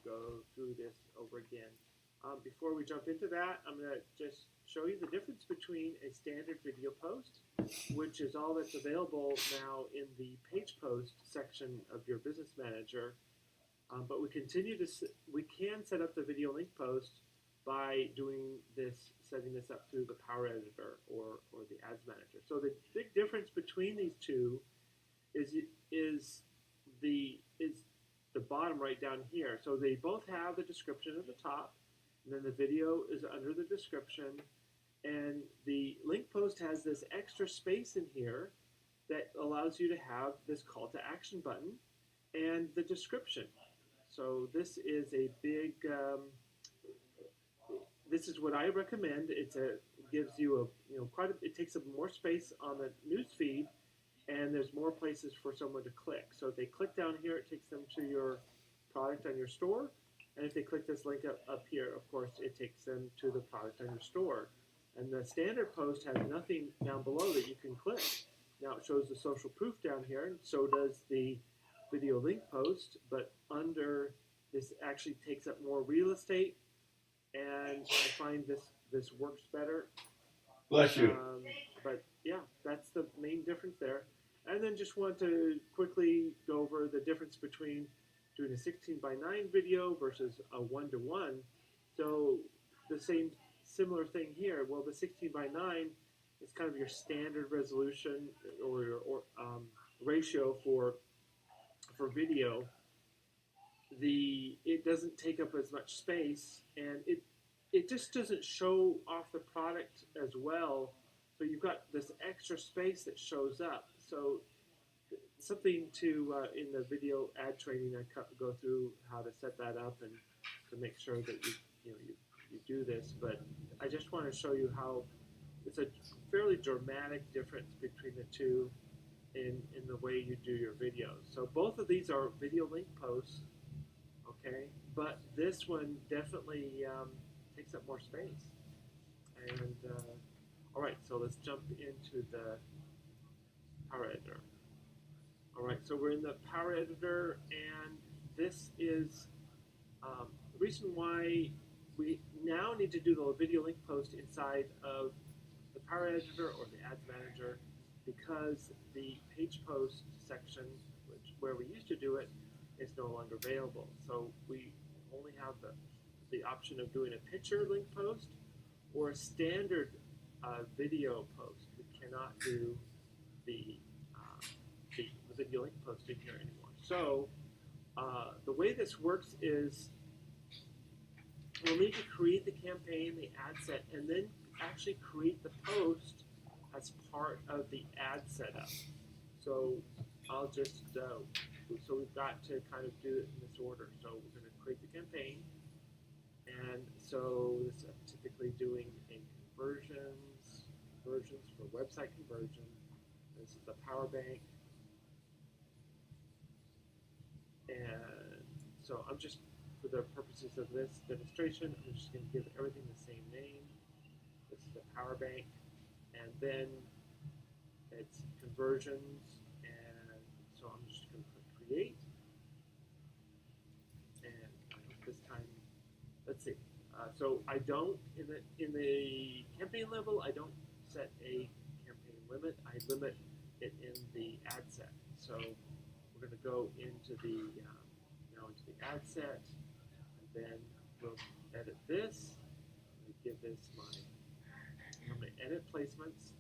go through this over again. Before we jump into that, I'm going to just show you the difference between a standard video post, which is all that's available now in the page post section of your Business Manager. But we can set up the video link post by doing this, setting this up through the Power Editor or the Ads Manager. So the big difference between these two is the bottom right down here. So they both have the description at the top, and then the video is under the description, and the link post has this extra space in here that allows you to have this call to action button and the description. So this is a big, this is what I recommend. Gives you it takes up more space on the news feed, and there's more places for someone to click. So if they click down here, it takes them to your product on your store. And if they click this link up here, of course, it takes them to the product on your store. And the standard post has nothing down below that you can click. Now it shows the social proof down here, and so does the video link post, but under this actually takes up more real estate, and I find this works better. Bless you. But yeah, that's the main difference there. And then just want to quickly go over the difference between doing a 16:9 video versus a 1:1. So the similar thing here. Well, the 16:9 is kind of your standard resolution or ratio for video. It doesn't take up as much space, and it just doesn't show off the product as well. So you've got this extra space that shows up. So something to in the video ad training, I go through how to set that up and to make sure that you do this. But I just want to show you how it's a fairly dramatic difference between the two in the way you do your videos. So both of these are video link posts, okay? But this one definitely takes up more space. And all right, so let's jump into the Power Editor. All right, so we're in the Power Editor, and this is the reason why we now need to do the video link post inside of the Power Editor or the Ads Manager, because the page post section, where we used to do it, is no longer available. So we only have the option of doing a picture link post or a standard video post. We cannot do the video link post in here anymore. So the way this works is we'll need to create the campaign, the ad set, and then actually create the post as part of the ad setup. So I'll just, so we've got to kind of do it in this order. So we're going to create the campaign, and so this I'm typically doing a conversions for website conversion. This is the Power Bank, and so I'm just, for the purposes of this demonstration, I'm just going to give everything the same name. This is the Power Bank, and then it's conversions, and so I'm just going to click create, and this time, let's see. So I don't in the campaign level, I don't set a campaign limit. I limit it in the ad set. So we're going to go into the now into the ad set, and then we'll edit this. I'm going to give this I'm going to edit placements,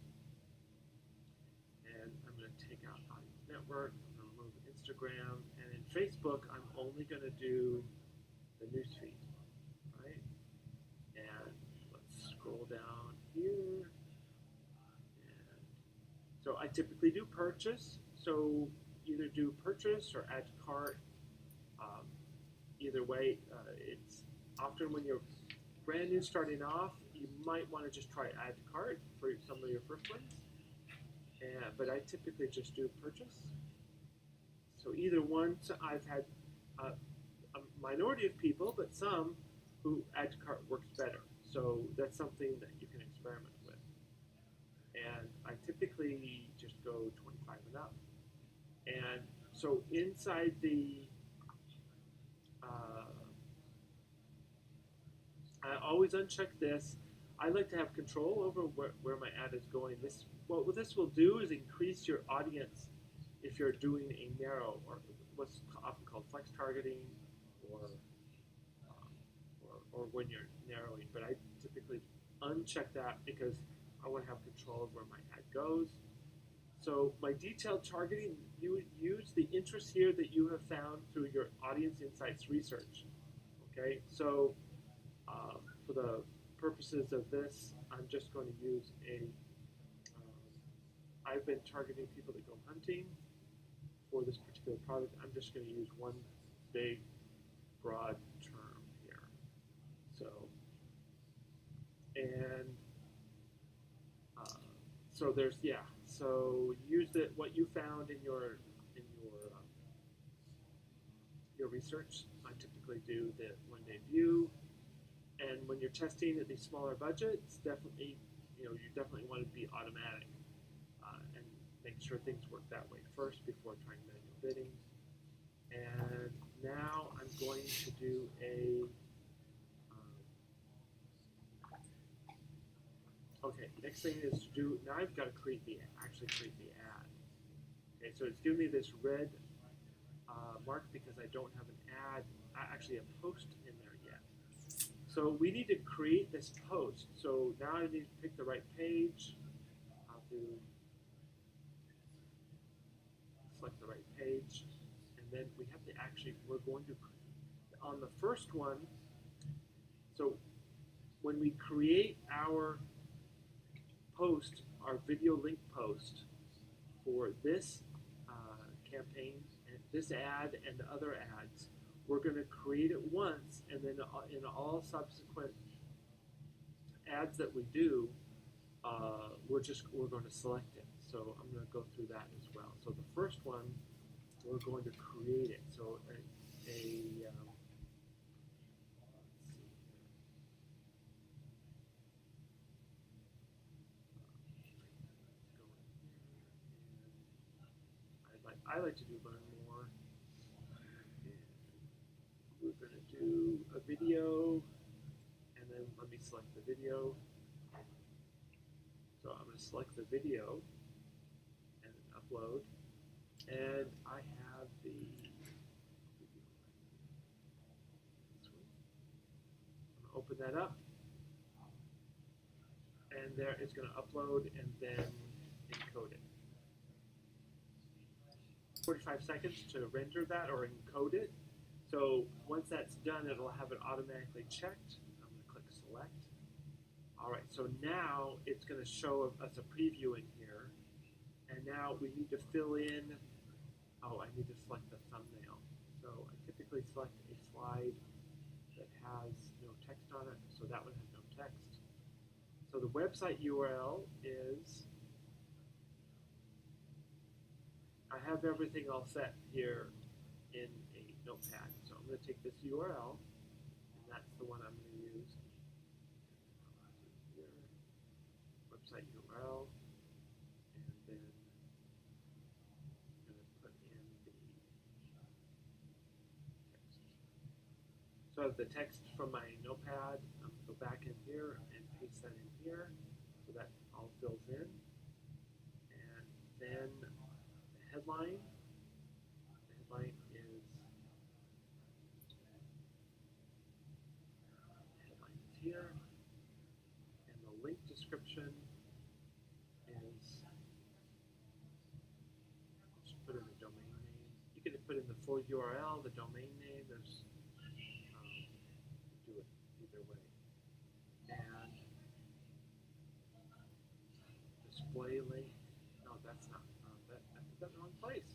and I'm going to take out Audience Network. I'm going to remove Instagram, and in Facebook, I'm only going to do the newsfeed, right? And let's scroll down here. And so I typically do purchase. So either do purchase or add to cart. Either way, it's often when you're brand new starting off, you might want to just try add to cart for some of your first ones. But I typically just do purchase. So either one, so I've had a minority of people, but some who add to cart works better. So that's something that you can experiment with. And I typically just go 25 and up. And so inside the I always uncheck this. I like to have control over where my ad is going. What this will do is increase your audience if you're doing a narrow or what's often called flex targeting or or when you're narrowing. But I typically uncheck that because I want to have control of where my ad goes. So my detailed targeting, you would use the interests here that you have found through your audience insights research. Okay, so for the purposes of this, I'm just going to use I've been targeting people that go hunting for this particular product. I'm just going to use one big, broad term here. So, and so there's, yeah, so use what you found in your your research. I typically do the one-day view, and when you're testing at these smaller budgets, definitely, you definitely want to be automatic and make sure things work that way first before trying manual bidding. And now I'm going to do okay, next thing is to do, now I've got to actually create the ad. Okay, so it's giving me this red mark because I don't have an ad, actually a post in there yet. So we need to create this post. So now I need to pick the right page. I'll select the right page. And then we have to we're going to, on the first one, so when we create our post, our video link post for this campaign, and this ad and other ads, we're going to create it once, and then in all subsequent ads that we do, we're going to select it. So I'm going to go through that as well. So the first one, we're going to create it. So let's see here. I like to do learn more. And we're going to do a video, and then let me select the video. So I'm going to select the video and upload. And I have the I'm going to open that up. And there it's going to upload and then encode it. 45 seconds to render that or encode it. So once that's done, it'll have it automatically checked. I'm going to click select. All right, so now it's going to show us a preview in here. And now we need to fill in, I need to select the thumbnail. So I typically select a slide that has no text on it. So that one has no text. So the website URL is, I have everything all set here in a notepad. So I'm going to take this URL, and that's the one I'm going to use. Here, website URL, and then I'm going to put in the text. So the text from my notepad, I'm going to go back in here and paste that in here, so that all fills in. And then headline. The headline is here, and the link description is, just put in the domain name. You can put in the full URL, the domain name. There's do it either way. And display link. No, that's not. I put that in the wrong place.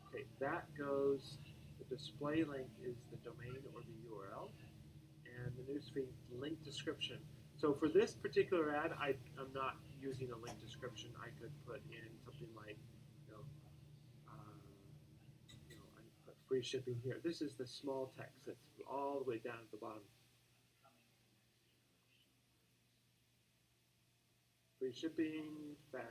Okay, that goes. The display link is the domain or the URL, and the newsfeed link description. So for this particular ad, I'm not using a link description. I could put in something like, I put free shipping here. This is the small text that's all the way down at the bottom. Free shipping, fast.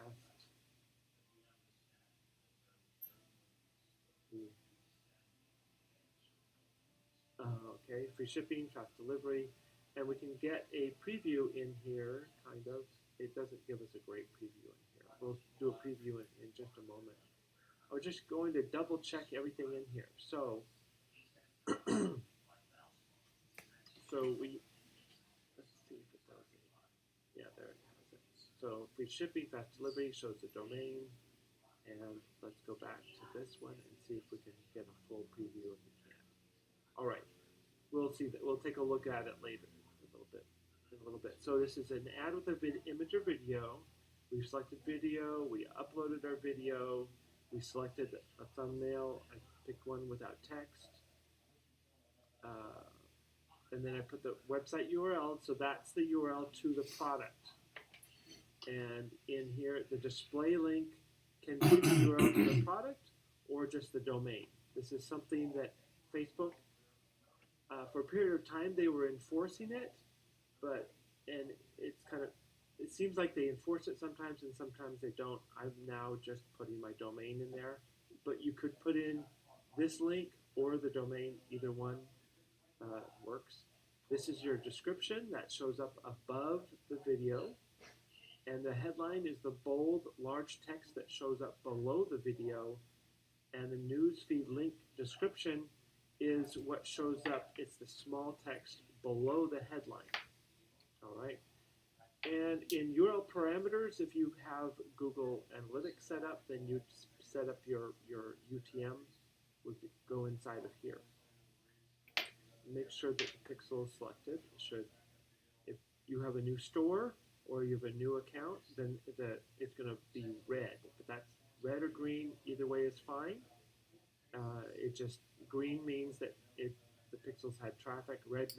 Okay, free shipping, fast delivery. and we can get a preview in here, kind of. It doesn't give us a great preview in here. We'll do a preview in just a moment. We're just going to double check everything in here. So, let's see if it does it. Yeah, there it has it. So free shipping, fast delivery shows the domain. And let's go back to this one and see if we can get a full preview if we can. All right, we'll see that. We'll take a look at it later in a little bit. So this is an ad with an image or video. We've selected video. We uploaded our video. We selected a thumbnail. I picked one without text. And then I put the website URL. So that's the URL to the product. And in here, the display link can be the URL to the product or just the domain. This is something that Facebook, for a period of time, they were enforcing it, and it seems like they enforce it sometimes and sometimes they don't. I'm now just putting my domain in there, but you could put in this link or the domain, either one works. This is your description that shows up above the video. And the headline is the bold, large text that shows up below the video. And the newsfeed link description is what shows up. It's the small text below the headline. All right. And in URL parameters, if you have Google Analytics set up, then you'd set up your UTM would go inside of here. Make sure that the pixel is selected. If you have a new store, or you have a new account, then it's going to be red. But that's red or green, either way is fine. Green means that the pixels had traffic. Red means